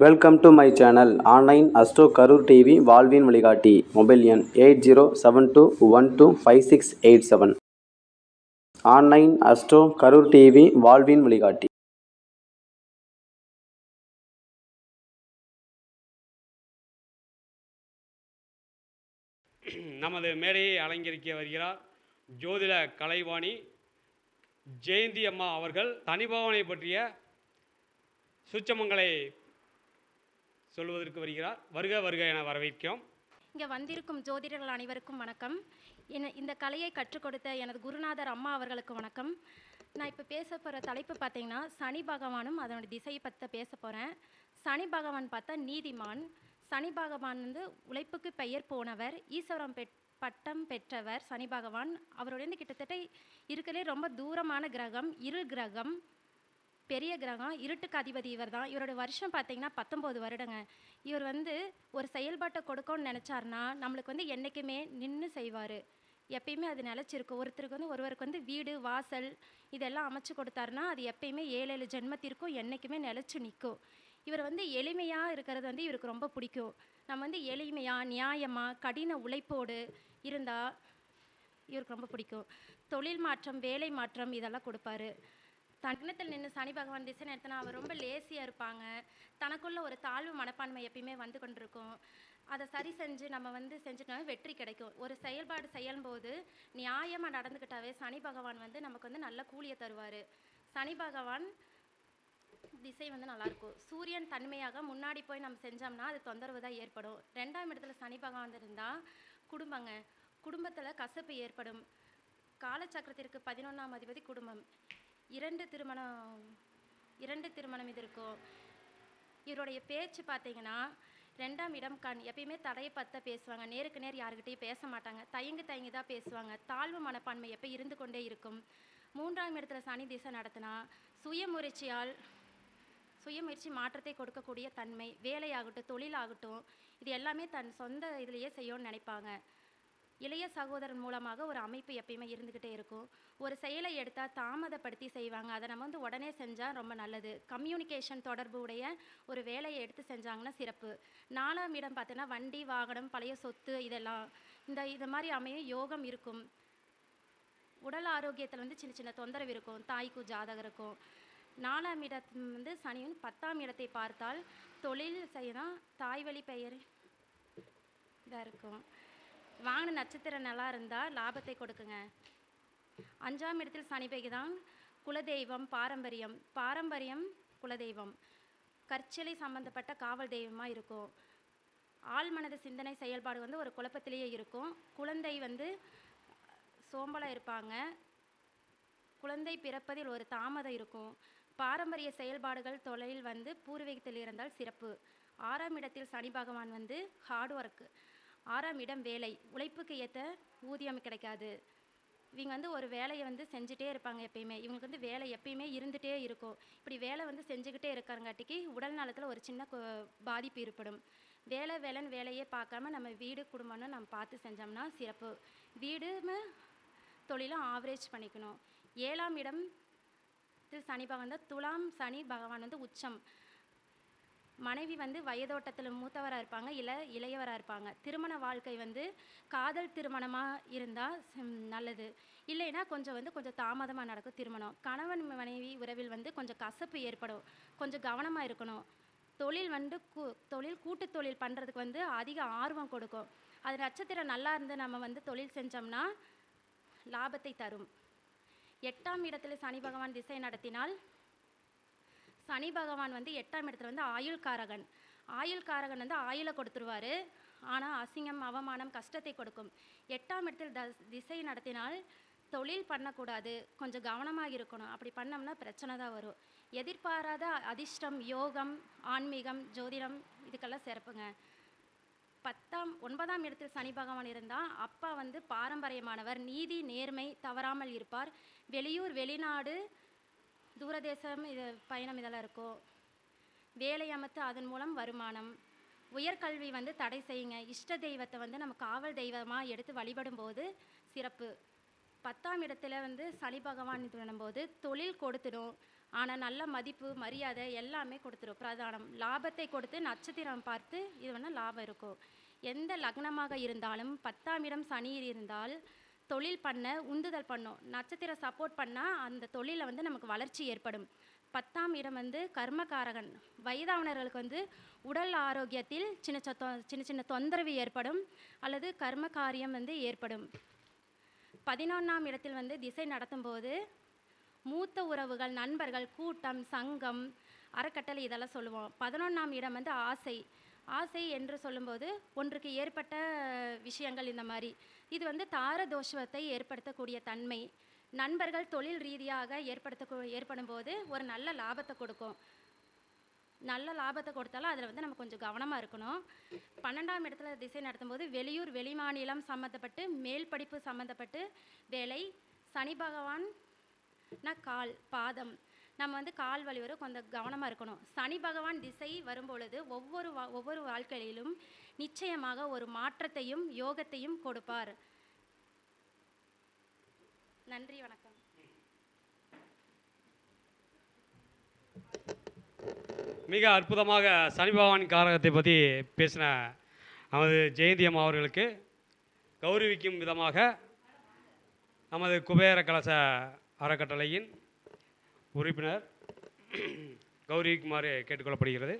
Welcome to my channel online astro Karur TV வாழ்வின் வழிகாட்டி. Mobile எண் 8072125687. ஆன்லைன் அஸ்ட்ரோ கரூர் டிவி வாழ்வின் வழிகாட்டி. நமது மேடையை அலங்கரிக்க வருகிறார் ஜோதிட கலைவாணி ஜெயந்தி அம்மா அவர்கள். சனிபகவானை பற்றிய சூட்சமங்களை சொல்வதற்கு வருகிறார். வருக வருக என வரவேற்கிறோம். இங்கே வந்திருக்கும் ஜோதிடர்கள் அனைவருக்கும் வணக்கம். இந்த கலையை கற்றுக் கொடுத்த எனது குருநாதர் அம்மா அவர்களுக்கு வணக்கம். நான் இப்போ பேச போகிற தலைப்பு பார்த்தீங்கன்னா சனி பகவானும் அதனோட திசையை பற்றி பேச போகிறேன். சனி பகவான் பார்த்தா நீதிமான். சனி பகவான் வந்து உழைப்புக்கு பெயர் போனவர், ஈஸ்வரம் பட்டம் பெற்றவர். சனி பகவான் அவருடைய கிட்டத்தட்ட இருக்கிறதே ரொம்ப தூரமான கிரகம், இருள் கிரகம், பெரிய கிரகம், இருட்டுக்கு அதிபதி இவர் தான். இவரோட வருஷம் பார்த்தீங்கன்னா 19 வருடங்க. இவர் வந்து ஒரு செயல்பாட்டை கொடுக்கணும்னு நினச்சார்னா நம்மளுக்கு வந்து என்றைக்குமே நின்று செய்வார். எப்பயுமே அது நிலச்சிருக்கும். ஒருவருக்கு வந்து வீடு வாசல் இதெல்லாம் அமைச்சு கொடுத்தாருன்னா அது எப்பயுமே 7 ஜென்மத்திற்கும் என்றைக்குமே நிலச்சி நிற்கும். இவர் வந்து எளிமையாக இருக்கிறது வந்து இவருக்கு ரொம்ப பிடிக்கும். நம்ம வந்து எளிமையாக நியாயமாக கடின உழைப்போடு இருந்தால் இவருக்கு ரொம்ப பிடிக்கும். தொழில் மாற்றம், வேலை மாற்றம் இதெல்லாம் கொடுப்பாரு. தன்னத்தில் நின்று சனி பகவான் திசை நேரத்தினா அவர் ரொம்ப லேசியாக இருப்பாங்க. தனக்குள்ள ஒரு தாழ்வு மனப்பான்மை எப்பயுமே வந்து கொண்டிருக்கும். அதை சரி செஞ்சு நம்ம வந்து செஞ்சுட்டாவே வெற்றி கிடைக்கும். ஒரு செயல்பாடு செய்யும்போது நியாயமாக நடந்துக்கிட்டாவே சனி பகவான் வந்து நமக்கு வந்து நல்ல கூலியை தருவார். சனி பகவான் திசை வந்து நல்லாயிருக்கும். சூரியன் தன்மையாக முன்னாடி போய் நம்ம செஞ்சோம்னா அது தொந்தரவு தான் ஏற்படும். 2ஆம் இடத்துல சனி பகவான் இருந்தால் குடும்பத்தில் கசப்பு ஏற்படும். காலச்சக்கரத்திற்கு 11ஆம் அதிபதி குடும்பம். இரண்டு திருமணம் இது இருக்கும். இவருடைய பேச்சு பார்த்தீங்கன்னா 2ஆம் இடம் கண். எப்பயுமே தடையை பற்ற பேசுவாங்க. நேருக்கு நேர் யாருக்கிட்டையும் பேச மாட்டாங்க. தயங்கி தான் பேசுவாங்க. தாழ்வு மனப்பான்மை எப்போ இருந்து கொண்டே இருக்கும். 3ஆம் இடத்துல சனி திசை நடத்தினா சுயமுயற்சி மாற்றத்தை கொடுக்கக்கூடிய தன்மை. வேலையாகட்டும் தொழிலாகட்டும் இது எல்லாமே தன் சொந்த இதுலேயே செய்யணும்னு நினைப்பாங்க. இளைய சகோதரன் மூலமாக ஒரு அமைப்பு எப்பயுமே இருந்துக்கிட்டே இருக்கும். ஒரு செயலை எடுத்தால் தாமதப்படுத்தி செய்வாங்க. அதை நம்ம வந்து உடனே செஞ்சால் ரொம்ப நல்லது. கம்யூனிகேஷன் தொடர்பு உடைய ஒரு வேலையை எடுத்து செஞ்சாங்கன்னா சிறப்பு. 4ஆம் இடம் பார்த்தீங்கன்னா வண்டி வாகனம் பழைய சொத்து இதெல்லாம் இது மாதிரி அமையும் யோகம் இருக்கும். உடல் ஆரோக்கியத்தில் வந்து சின்ன சின்ன தொந்தரவு இருக்கும். தாய்க்கும் ஜாதகருக்கும். 4ஆம் இடத்து வந்து சனியும் 10ஆம் இடத்தை பார்த்தால் தொழில் செய்யலாம். தாய் வழி பெயர் இதாக இருக்கும். வாங்கின நட்சத்திரம் நல்லா இருந்தால் லாபத்தை கொடுக்குங்க. 5ஆம் இடத்தில் சனி பெய்தான் குலதெய்வம் பாரம்பரியம் குலதெய்வம் கற்சிலை சம்பந்தப்பட்ட காவல் தெய்வமாக இருக்கும். ஆழ்மனது சிந்தனை செயல்பாடு வந்து ஒரு குழப்பத்திலேயே இருக்கும். குழந்தை வந்து சோம்பலாக இருப்பாங்க. குழந்தை பிறப்பதில் ஒரு தாமதம் இருக்கும். பாரம்பரிய செயல்பாடுகள் தொழில் வந்து பூர்வீகத்தில் இருந்தால் சிறப்பு. 6ஆம் இடத்தில் சனி பகவான் வந்து ஹார்ட் ஒர்க்கு. 6ஆம் இடம் வேலை. உழைப்புக்கு ஏற்ற ஊதியம் கிடைக்காது. இவங்க வந்து ஒரு வேலையை வந்து செஞ்சுட்டே இருப்பாங்க. எப்பயுமே இவங்களுக்கு வந்து வேலை எப்பயுமே இருந்துகிட்டே இருக்கும். இப்படி வேலை வந்து செஞ்சுக்கிட்டே இருக்கிறங்காட்டிக்கு உடல் நலத்தில் ஒரு சின்ன பாதிப்பு ஏற்படும். வேலைன்னு வேலையே பார்க்காம நம்ம வீடு குடும்பம்னு நம்ம பார்த்து செஞ்சோம்னா சிறப்பு. வீடுமே தொழிலும் ஆவரேஜ் பண்ணிக்கணும். 7ஆம் இடம் சனி பகவான் தான் துலாம். சனி பகவான் வந்து உச்சம். மனைவி வந்து வயதோட்டத்தில் மூத்தவராக இருப்பாங்க, இளையவராக இருப்பாங்க. திருமண வாழ்க்கை வந்து காதல் திருமணமாக இருந்தால் நல்லது. இல்லைன்னா கொஞ்சம் தாமதமாக நடக்கும் திருமணம். கணவன் மனைவி உறவில் வந்து கொஞ்சம் கசப்பு ஏற்படும். கொஞ்சம் கவனமாக இருக்கணும். தொழில் வந்து கூட்டு தொழில் பண்ணுறதுக்கு வந்து அதிக ஆர்வம் கொடுக்கும். அது நட்சத்திரம் நல்லா இருந்து நம்ம வந்து தொழில் செஞ்சோம்னா லாபத்தை தரும். 8ஆம் இடத்துல சனி பகவான் திசை நடத்தினால் சனி பகவான் வந்து 8ஆம் இடத்துல வந்து ஆயுள்காரகன் வந்து ஆயுளை கொடுத்துருவார். ஆனால் அசிங்கம் அவமானம் கஷ்டத்தை கொடுக்கும். 8ஆம் இடத்தில் திசை நடத்தினால் தொழில் பண்ணக்கூடாது, கொஞ்சம் கவனமாக இருக்கணும். அப்படி பண்ணோம்னா பிரச்சனை தான் வரும். எதிர்பாராத அதிர்ஷ்டம், யோகம், ஆன்மீகம், ஜோதிடம் இதுக்கெல்லாம் சிறப்புங்க. 9ஆம் இடத்தில் சனி பகவான் இருந்தால் அப்பா வந்து பாரம்பரியமானவர். நீதி நேர்மை தவறாமல் இருப்பார். வெளியூர் வெளிநாடு தூரதேசம் பயணம் இதெல்லாம் இருக்கும். வேலை அமைத்து அதன் மூலம் வருமானம். உயர்கல்வி வந்து தடை செய்யுங்க. இஷ்ட தெய்வத்தை வந்து நம்ம காவல் தெய்வமாக எடுத்து வழிபடும் போது சிறப்பு. 10ஆம் இடத்துல வந்து சனி பகவான் பண்ணும்போது தொழில் கொடுத்துடும். ஆனால் நல்ல மதிப்பு மரியாதை எல்லாமே கொடுத்துரும். பிரதானம் லாபத்தை கொடுத்து நட்சத்திரம் பார்த்து இது வேணால் லாபம் இருக்கும். எந்த லக்னமாக இருந்தாலும் 10ஆம் இடம் சனி இருந்தால் தொழில் பண்ண உந்துதல் பண்ணும். நட்சத்திரம் சப்போர்ட் பண்ணால் அந்த தொழிலில் வந்து நமக்கு வளர்ச்சி ஏற்படும். 10ஆம் இடம் வந்து கர்மகாரகன். வயதானவர்களுக்கு வந்து உடல் ஆரோக்கியத்தில் சின்ன சின்ன தொந்தரவு ஏற்படும் அல்லது கர்ம காரியம் வந்து ஏற்படும். 11ஆம் இடத்தில் வந்து திசை நடத்தும் போது மூத்த உறவுகள், நண்பர்கள், கூட்டம், சங்கம், அறக்கட்டளை இதெல்லாம் சொல்லுவோம். 11ஆம் இடம் வந்து ஆசை. ஆசை என்று சொல்லும்போது ஒன்றுக்கு ஏற்பட்ட விஷயங்கள் இந்த மாதிரி. இது வந்து தார தோஷத்தை ஏற்படுத்தக்கூடிய தன்மை. நண்பர்கள் தொழில் ரீதியாக ஏற்படும் போது ஒரு நல்ல லாபத்தை கொடுக்கும். நல்ல லாபத்தை கொடுத்தாலும் அதில் வந்து நம்ம கொஞ்சம் கவனமாக இருக்கணும். 12ஆம் இடத்துல திசை நடத்தும் போது வெளியூர் வெளிமாநிலம் சம்மந்தப்பட்டு மேல் படிப்பு சம்மந்தப்பட்டு வேலை. சனி பகவான் கால் பாதம் நம்ம வந்து கால் வலி வரும், கொஞ்சம் கவனமாக இருக்கணும். சனி பகவான் திசை வரும்பொழுது ஒவ்வொரு வாழ்க்கையிலும் நிச்சயமாக ஒரு மாற்றத்தையும் யோகத்தையும் கொடுப்பார். நன்றி, வணக்கம். மிக அற்புதமாக சனி பகவான் காரகத்தை பற்றி பேசின நமது ஜெயந்தி அம்மா அவர்களுக்கு கௌரவிக்கும் விதமாக நமது குபேர கலச அறக்கட்டளையின் உறுப்பினர் கௌரவிக்குமாறு கேட்டுக்கொள்ளப்படுகிறது.